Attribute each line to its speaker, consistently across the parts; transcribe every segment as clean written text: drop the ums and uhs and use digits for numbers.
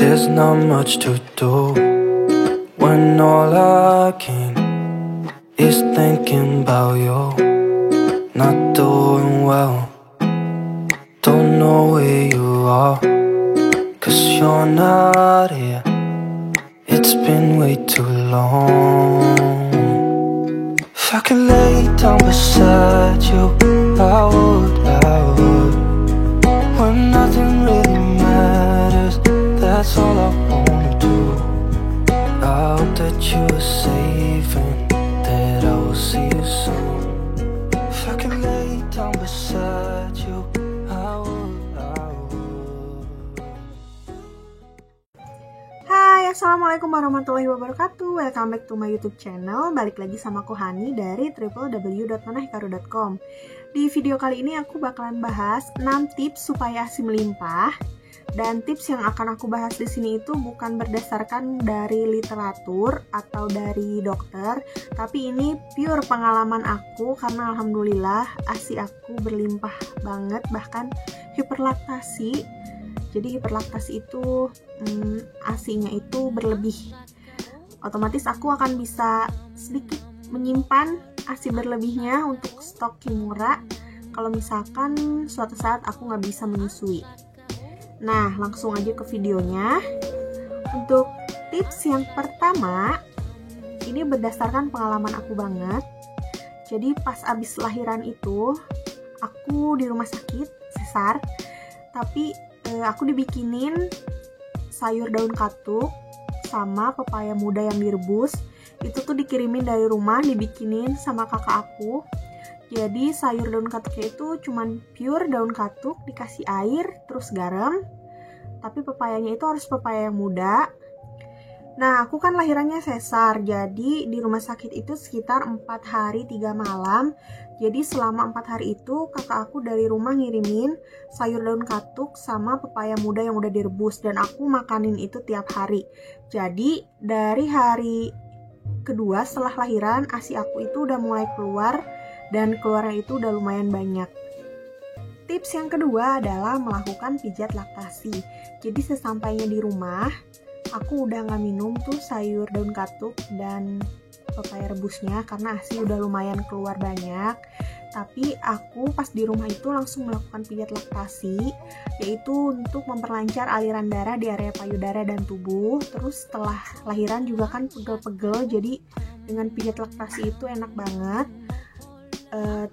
Speaker 1: There's not much to do when all I can is thinking about you. Not doing well, don't know where you are, 'cause you're not here. It's been way too long. If I could lay down beside you, I would. When nothing really matters, that's all I wanna do. I hope that you are safe and that I will see you soon. If I could lay down beside you, I would.
Speaker 2: Hai, assalamualaikum warahmatullahi wabarakatuh. Welcome back to my YouTube channel. Balik lagi sama aku Hani dari www.nonahikaru.com. Di video kali ini aku bakalan bahas 6 tips supaya ASI melimpah. Dan tips yang akan aku bahas di sini itu bukan berdasarkan dari literatur atau dari dokter, tapi ini pure pengalaman aku karena alhamdulillah ASI aku berlimpah banget, bahkan hiperlaktasi. Jadi hiperlaktasi itu ASI-nya itu berlebih. Otomatis aku akan bisa sedikit menyimpan ASI berlebihnya untuk stok Kimura kalau misalkan suatu saat aku nggak bisa menyusui. Nah, langsung aja ke videonya. Untuk tips yang pertama, ini berdasarkan pengalaman aku banget. Jadi pas abis lahiran itu, aku di rumah sakit, sesar, tapi aku dibikinin sayur daun katuk sama pepaya muda yang direbus. Itu tuh dikirimin dari rumah, dibikinin sama kakak aku. Jadi sayur daun katuknya itu cuman pure daun katuk, dikasih air, terus garam. Tapi pepayanya itu harus pepaya yang muda. Nah, aku kan lahirannya sesar, jadi di rumah sakit itu sekitar 4 hari 3 malam. Jadi selama 4 hari itu kakak aku dari rumah ngirimin sayur daun katuk sama pepaya muda yang udah direbus, dan aku makanin itu tiap hari. Jadi dari hari kedua setelah lahiran, ASI aku itu udah mulai keluar, dan keluarnya itu udah lumayan banyak. Tips yang kedua adalah melakukan pijat laktasi. Jadi sesampainya di rumah, aku udah nggak minum tuh sayur daun katuk dan pepaya rebusnya karena ASI udah lumayan keluar banyak. Tapi aku pas di rumah itu langsung melakukan pijat laktasi, yaitu untuk memperlancar aliran darah di area payudara dan tubuh. Terus setelah lahiran juga kan pegel-pegel, jadi dengan pijat laktasi itu enak banget.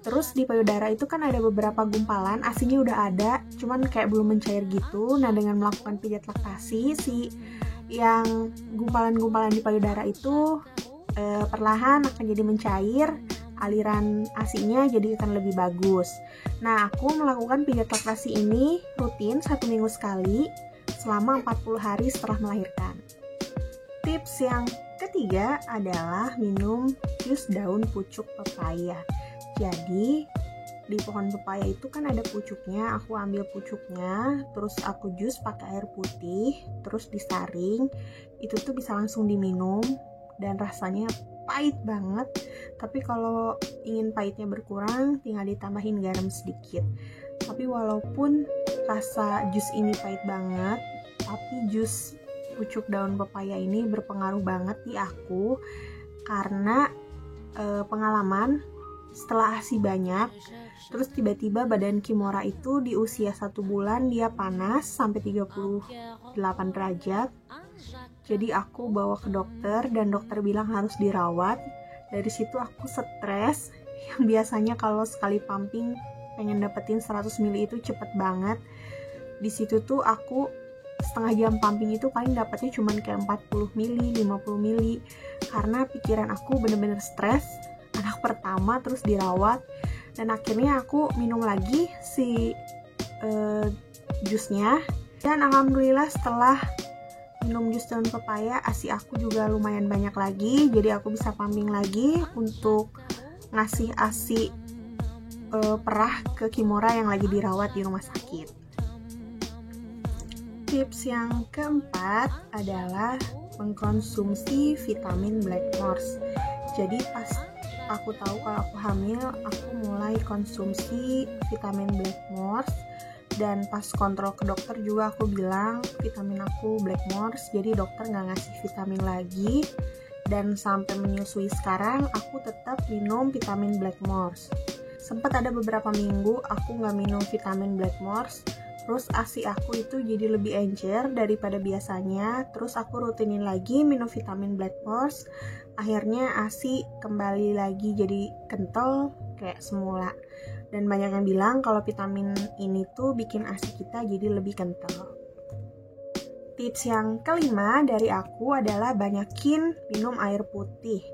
Speaker 2: Terus di payudara itu kan ada beberapa gumpalan, ASI-nya udah ada, cuman kayak belum mencair gitu. Nah, dengan melakukan pijat laktasi, yang gumpalan-gumpalan di payudara itu perlahan akan jadi mencair, aliran ASI-nya jadi akan lebih bagus. Nah, aku melakukan pijat laktasi ini rutin 1 minggu sekali selama 40 hari setelah melahirkan. Tips yang ketiga adalah minum jus daun pucuk pepaya. Jadi di pohon pepaya itu kan ada pucuknya, aku ambil pucuknya, terus aku jus pakai air putih, terus disaring. Itu tuh bisa langsung diminum dan rasanya pahit banget. Tapi kalau ingin pahitnya berkurang, tinggal ditambahin garam sedikit. Tapi walaupun rasa jus ini pahit banget, tapi jus pucuk daun pepaya ini berpengaruh banget di aku karena pengalaman setelah ASI banyak, terus tiba-tiba badan Kimura itu di usia 1 bulan dia panas sampai 38 derajat. Jadi aku bawa ke dokter dan dokter bilang harus dirawat. Dari situ aku stres, yang biasanya kalau sekali pumping pengen dapetin 100 ml itu cepet banget. Di situ tuh aku setengah jam pumping itu paling dapetnya cuman kayak 40 ml, 50 ml. Karena pikiran aku bener-bener stres, anak pertama terus dirawat. Dan akhirnya aku minum lagi si jusnya. Dan alhamdulillah setelah minum jus daun pepaya, ASI aku juga lumayan banyak lagi. Jadi aku bisa pumping lagi untuk ngasih ASI perah ke Kimura yang lagi dirawat di rumah sakit. Tips yang keempat adalah mengkonsumsi vitamin Black Morse. Jadi pas aku tahu kalau aku hamil, aku mulai konsumsi vitamin Black Morse dan pas kontrol ke dokter juga aku bilang vitamin aku Blackmores, jadi dokter nggak ngasih vitamin lagi. Dan sampai menyusui sekarang aku tetap minum vitamin Blackmores. Sempat ada beberapa minggu aku nggak minum vitamin Blackmores, terus ASI aku itu jadi lebih encer daripada biasanya. Terus aku rutinin lagi minum vitamin Blackmores, akhirnya ASI kembali lagi jadi kental kayak semula. Dan banyak yang bilang kalau vitamin ini tuh bikin ASI kita jadi lebih kental. Tips yang kelima dari aku adalah banyakin minum air putih.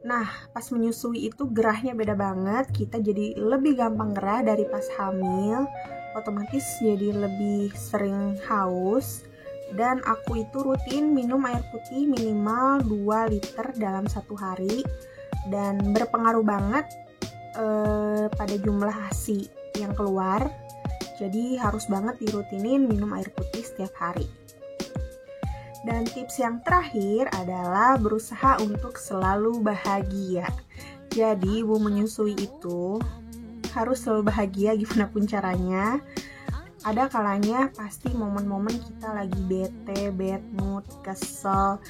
Speaker 2: Nah, pas menyusui itu gerahnya beda banget, kita jadi lebih gampang gerah dari pas hamil, otomatis jadi lebih sering haus. Dan aku itu rutin minum air putih minimal 2 liter dalam 1 hari, dan berpengaruh banget pada jumlah ASI yang keluar. Jadi harus banget dirutinin minum air putih setiap hari. Dan tips yang terakhir adalah berusaha untuk selalu bahagia. Jadi ibu menyusui itu harus selalu bahagia gimana pun caranya. Ada kalanya pasti momen-momen kita lagi bete, bad mood, kesel,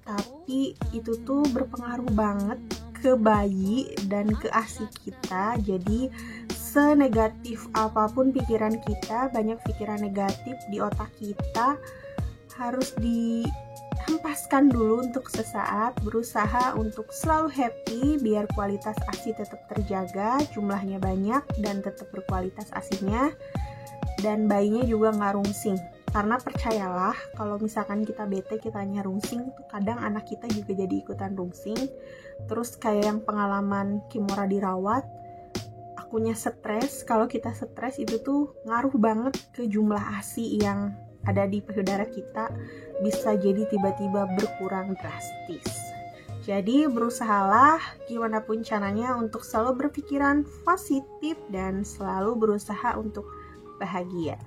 Speaker 2: tapi itu tuh berpengaruh banget ke bayi dan ke ASI kita. Jadi senegatif apapun pikiran kita, banyak pikiran negatif di otak kita, harus dihempaskan dulu untuk sesaat, berusaha untuk selalu happy biar kualitas ASI tetap terjaga, jumlahnya banyak dan tetap berkualitas ASInya, dan bayinya juga nggak rungsing. Karena percayalah, kalau misalkan kita bete, kitanya rungsing, tuh kadang anak kita juga jadi ikutan rungsing. Terus kayak yang pengalaman Kimora dirawat, akunya stres. Kalau kita stres itu tuh ngaruh banget ke jumlah ASI yang ada di payudara kita, bisa jadi tiba-tiba berkurang drastis. Jadi berusahalah gimana pun caranya untuk selalu berpikiran positif dan selalu berusaha untuk bahagia.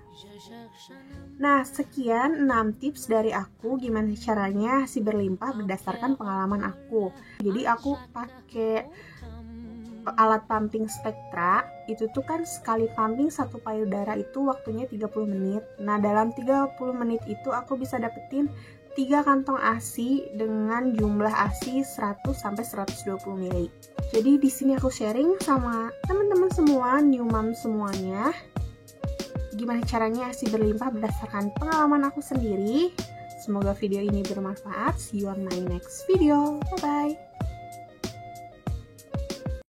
Speaker 2: Nah, sekian 6 tips dari aku gimana caranya ASI berlimpah berdasarkan pengalaman aku. Jadi aku pakai alat pumping Spectra, itu tuh kan sekali pumping satu payudara itu waktunya 30 menit. Nah, dalam 30 menit itu aku bisa dapetin 3 kantong ASI dengan jumlah ASI 100 sampai 120 ml. Jadi di sini aku sharing sama teman-teman semua, new mom semuanya, gimana caranya ASI berlimpah berdasarkan pengalaman aku sendiri. Semoga video ini bermanfaat. See you on my next video. Bye bye.